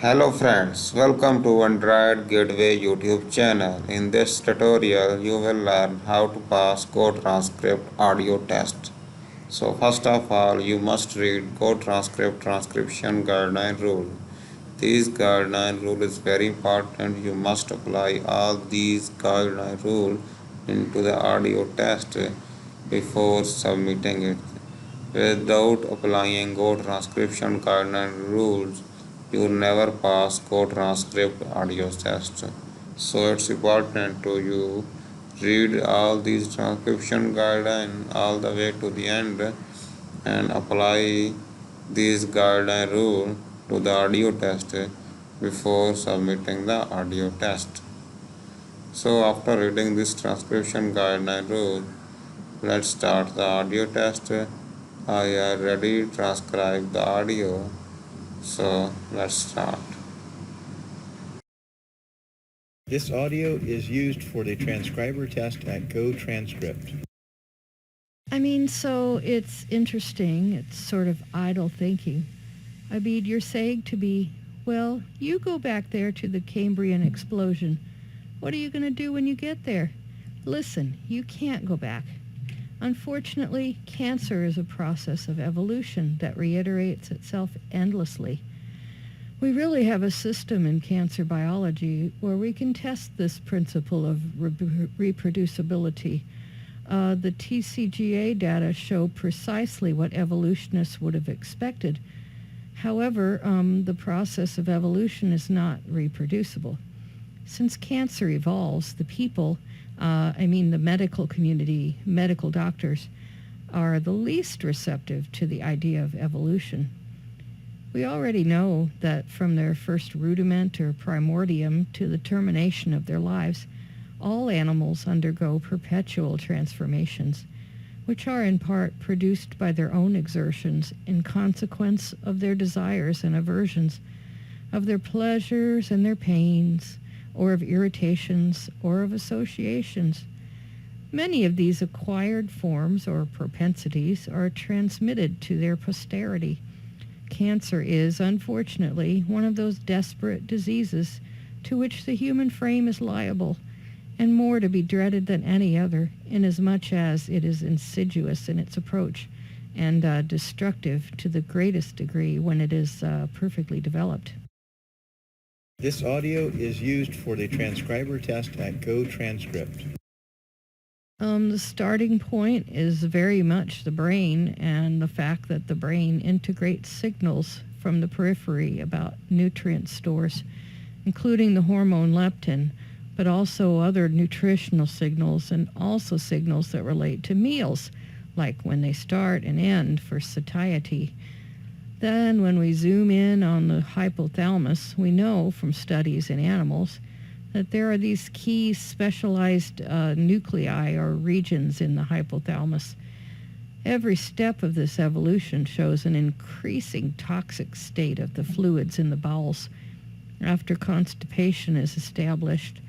Hello friends, welcome to Android Gateway YouTube channel. In this tutorial, you will learn how to pass GoTranscript audio test. So first of all, you must read GoTranscript transcription guideline rule. This guideline rule is very important. You must apply all these guideline rule into the audio test before submitting it. Without applying GoTranscription guideline rules, you never pass GoTranscript audio test. So it's important to you read all these transcription guidelines all the way to the end and apply these guideline rule to the audio test before submitting the audio test. So after reading this transcription guideline rule, let's start the audio test. I already transcribed the audio, so let's start. This audio is used for the transcriber test at GoTranscript. So it's interesting. It's sort of idle thinking. You're saying to me, well, you go back there to the Cambrian explosion. What are you going to do when you get there? Listen, you can't go back. Unfortunately, cancer is a process of evolution that reiterates itself endlessly. We really have a system in cancer biology where we can test this principle of reproducibility. The TCGA data show precisely what evolutionists would have expected. However, the process of evolution is not reproducible. Since cancer evolves, the people, the medical community, medical doctors, are the least receptive to the idea of evolution. We already know that from their first rudiment or primordium to the termination of their lives, all animals undergo perpetual transformations, which are in part produced by their own exertions in consequence of their desires and aversions, of their pleasures and their pains, or of irritations, or of associations. Many of these acquired forms or propensities are transmitted to their posterity. Cancer is, unfortunately, one of those desperate diseases to which the human frame is liable, and more to be dreaded than any other, inasmuch as it is insidious in its approach and destructive to the greatest degree when it is perfectly developed. This audio is used for the transcriber test at GoTranscript. The starting point is very much the brain and the fact that the brain integrates signals from the periphery about nutrient stores, including the hormone leptin, but also other nutritional signals and also signals that relate to meals, like when they start and end for satiety. Then when we zoom in on the hypothalamus, we know from studies in animals that there are these key specialized nuclei or regions in the hypothalamus. Every step of this evolution shows an increasing toxic state of the fluids in the bowels. After constipation is established,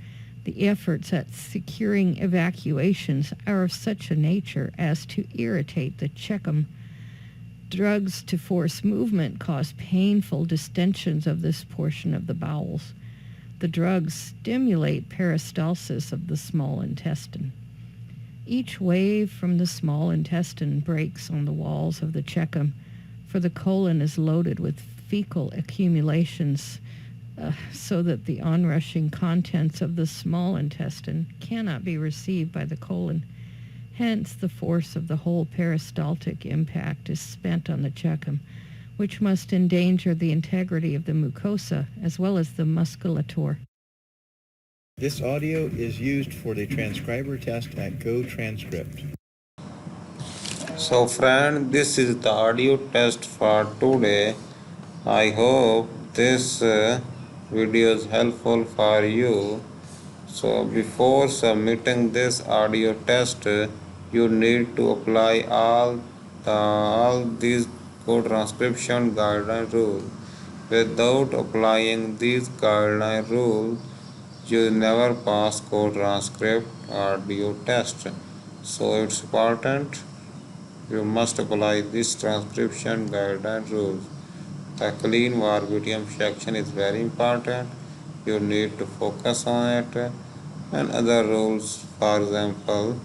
the efforts at securing evacuations are of such a nature as to irritate the cecum. Drugs to force movement cause painful distensions of this portion of the bowels. The drugs stimulate peristalsis of the small intestine. Each wave from the small intestine breaks on the walls of the cecum, for the colon is loaded with fecal accumulations, so that the onrushing contents of the small intestine cannot be received by the colon. Hence, the force of the whole peristaltic impact is spent on the cecum, which must endanger the integrity of the mucosa as well as the musculature. This audio is used for the transcriber test at GoTranscript. So friend, this is the audio test for today. I hope this video is helpful for you. So before submitting this audio test, you need to apply all these GoTranscription guideline rules. Without applying these guideline rules, you never pass GoTranscript audio test. So it's important you must apply this transcription guideline rules. The clean verbatim section is very important. You need to focus on it. And other rules, for example,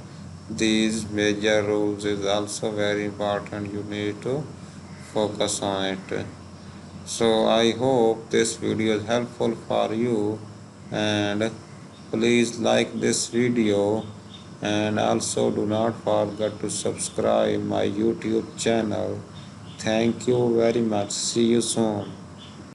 these major rules is also very important. You need to focus on it. So I hope this video is helpful for you, and please like this video, and also do not forget to subscribe my YouTube channel. Thank you very much. See you soon.